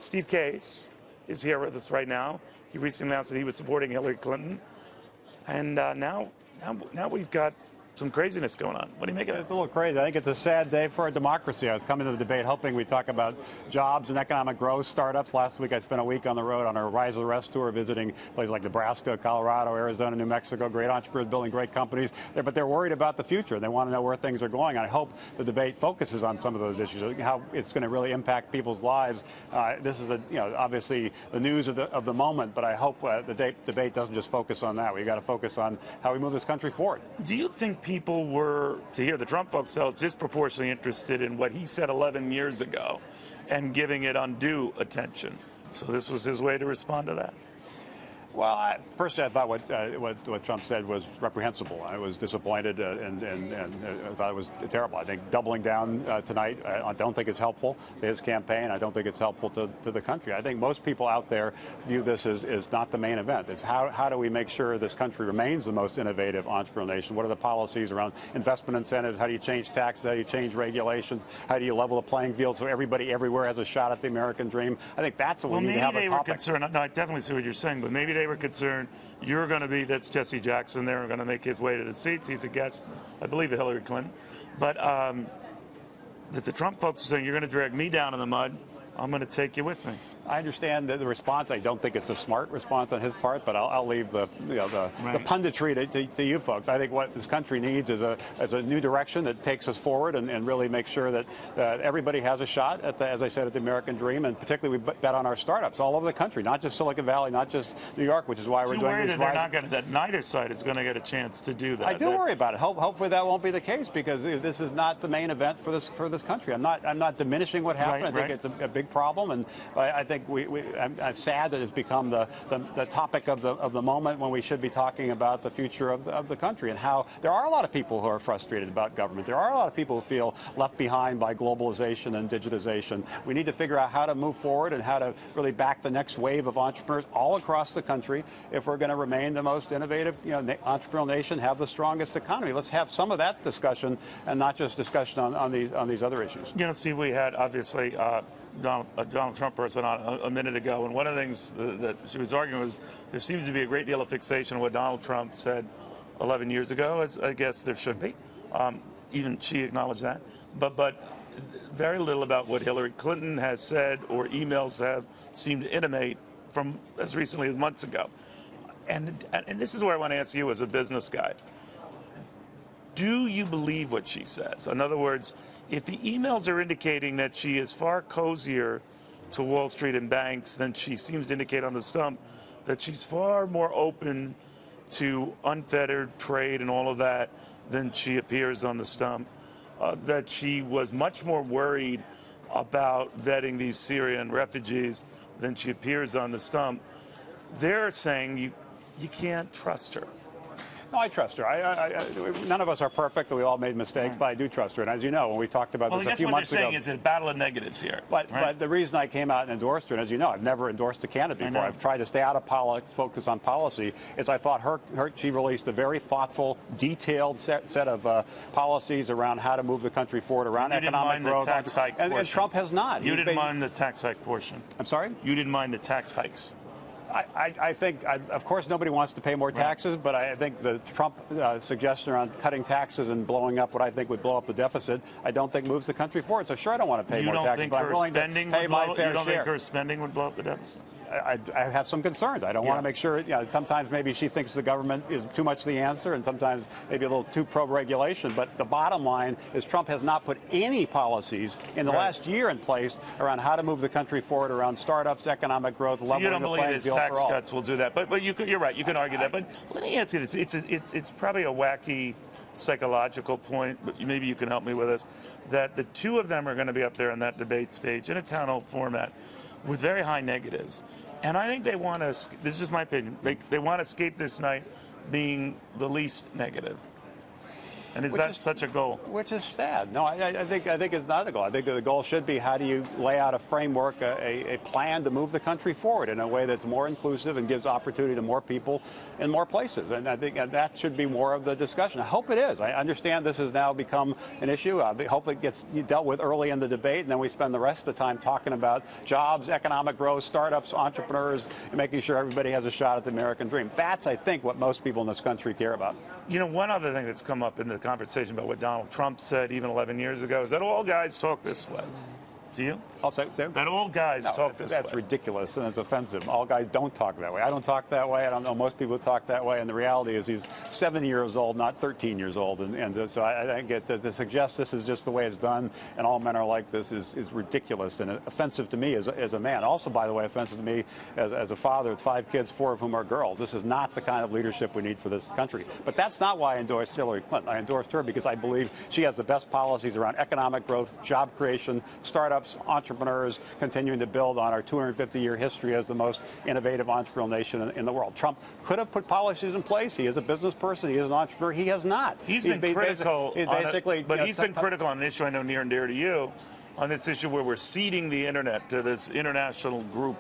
Steve Case is here with us right now. He recently announced that he was supporting Hillary Clinton. And now we've got some craziness going on. What do you make of it? It's a little crazy. I think it's a sad day for our democracy. I was coming to the debate hoping we'd talk about jobs and economic growth, startups. Last week I spent a week on the road on our Rise of the Rest tour visiting places like Nebraska, Colorado, Arizona, New Mexico, great entrepreneurs building great companies. But they're worried about the future. They want to know where things are going. I hope the debate focuses on some of those issues, how it's going to really impact people's lives. This is obviously the news of the moment, but I hope the debate doesn't just focus on that. We've got to focus on how we move this country forward. Do you think people were, to hear the Trump folks, so disproportionately interested in what he said 11 years ago and giving it undue attention? So this was his way to respond to that? Well, personally, I thought what Trump said was reprehensible. I was disappointed and I thought it was terrible. I think doubling down tonight, I don't think it's helpful to his campaign. I don't think it's helpful to the country. I think most people out there view this as not the main event. It's how do we make sure this country remains the most innovative entrepreneurial nation? What are the policies around investment incentives? How do you change taxes? How do you change regulations? How do you level the playing field so everybody everywhere has a shot at the American dream? I think that's what we need to have a topic. Well, maybe they were concerned. No, I definitely see what you're saying, but maybe they were concerned you're going to be, that's Jesse Jackson there, going to make his way to the seats. He's a guest, I believe, of Hillary Clinton. But that the Trump folks are saying, you're going to drag me down in the mud, I'm going to take you with me. I understand the response. I don't think it's a smart response on his part, but I'll leave the punditry to you folks. I think what this country needs is a new direction that takes us forward and really make sure that everybody has a shot at as I said, at the American dream, and particularly we bet on our startups all over the country, not just Silicon Valley, not just New York, which is why we're doing this. That neither side is going to get a chance to do that. I do worry about it. Hopefully that won't be the case, because this is not the main event for this country. I'm not diminishing what happened. I think it's a big problem, and I think I'm sad that it's become the topic of the moment when we should be talking about the future of the country, and how there are a lot of people who are frustrated about government. There are a lot of people who feel left behind by globalization and digitization. We need to figure out how to move forward and how to really back the next wave of entrepreneurs all across the country if we're going to remain the most innovative entrepreneurial nation, have the strongest economy. Let's have some of that discussion and not just discussion on these other issues. Steve, we had obviously a Donald Trump person on a minute ago, and one of the things that she was arguing was there seems to be a great deal of fixation on what Donald Trump said 11 years ago, as I guess there should be. Even she acknowledged that. But very little about what Hillary Clinton has said or emails have seemed to intimate from as recently as months ago. And this is where I want to ask you as a business guy. Do you believe what she says? In other words, if the emails are indicating that she is far cozier to Wall Street and banks than she seems to indicate on the stump, that she's far more open to unfettered trade and all of that than she appears on the stump, that she was much more worried about vetting these Syrian refugees than she appears on the stump, they're saying you can't trust her. No, I trust her. None of us are perfect, and we all made mistakes, but I do trust her. And as you know, when we talked about this a few months ago... Well, that's what they're saying is a battle of negatives here. But the reason I came out and endorsed her, and as you know, I've never endorsed a candidate before. I've tried to stay out of politics, focus on policy, is I thought she released a very thoughtful, detailed set of policies around how to move the country forward, around economic growth. And Trump has not. You didn't mind the tax hike portion. I'm sorry? You didn't mind the tax hikes. I think, of course, nobody wants to pay more taxes, but I think the Trump suggestion around cutting taxes and blowing up what I think would blow up the deficit, I don't think moves the country forward. So sure, I don't want to pay more taxes, but I'm willing to pay my fair share. You don't think her spending would blow up the deficit? I have some concerns. I don't want to make sure, sometimes maybe she thinks the government is too much the answer, and sometimes maybe a little too pro-regulation. But the bottom line is Trump has not put any policies in the last year in place around how to move the country forward around startups, economic growth, leveling the playing field for all. You don't believe his tax cuts will do that. But you're right. You can argue that. But let me ask you this. It's probably a wacky psychological point, but maybe you can help me with this, that the two of them are going to be up there on that debate stage in a town hall format with very high negatives. And I think they want to, this is just my opinion, they want to escape this night being the least negative. And is that such a goal? Which is sad. No, I think it's not a goal. I think the goal should be, how do you lay out a framework, a plan to move the country forward in a way that's more inclusive and gives opportunity to more people in more places. And I think that should be more of the discussion. I hope it is. I understand this has now become an issue. I hope it gets dealt with early in the debate, and then we spend the rest of the time talking about jobs, economic growth, startups, entrepreneurs, and making sure everybody has a shot at the American dream. That's, I think, what most people in this country care about. You know, one other thing that's come up in the conversation about what Donald Trump said even 11 years ago is that all guys talk this way. Do you? I'll say that all guys talk this way. That's ridiculous and it's offensive. All guys don't talk that way. I don't talk that way. I don't know most people who talk that way. And the reality is he's 70 years old, not 13 years old. And so I get to suggest this is just the way it's done and all men are like this is ridiculous and offensive to me as a man. Also, by the way, offensive to me as a father with 5 kids, 4 of whom are girls. This is not the kind of leadership we need for this country. But that's not why I endorsed Hillary Clinton. I endorsed her because I believe she has the best policies around economic growth, job creation, startups, entrepreneurs, continuing to build on our 250-year history as the most innovative entrepreneurial nation in the world. Trump could have put policies in place. He is a business person. He is an entrepreneur. He has not. He's been critical, but he's been critical on an issue I know near and dear to you, on this issue where we're ceding the internet to this international group.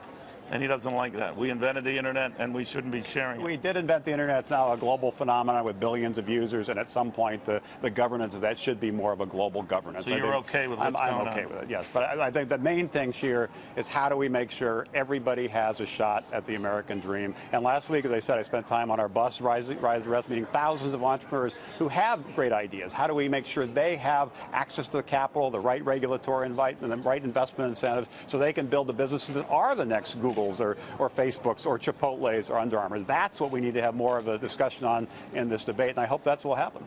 And he doesn't like that. We invented the internet, and we shouldn't be sharing it. We did invent the internet. It's now a global phenomenon with billions of users, and at some point, the governance of that should be more of a global governance. So you're okay with what's going on? I'm okay with it, yes. But I think the main thing here is how do we make sure everybody has a shot at the American dream? And last week, as I said, I spent time on our bus, Rise the Rest, meeting thousands of entrepreneurs who have great ideas. How do we make sure they have access to the capital, the right regulatory and the right investment incentives, so they can build the businesses that are the next Google or Facebooks or Chipotles or Under Armours. That's what we need to have more of a discussion on in this debate, and I hope that's what will happen.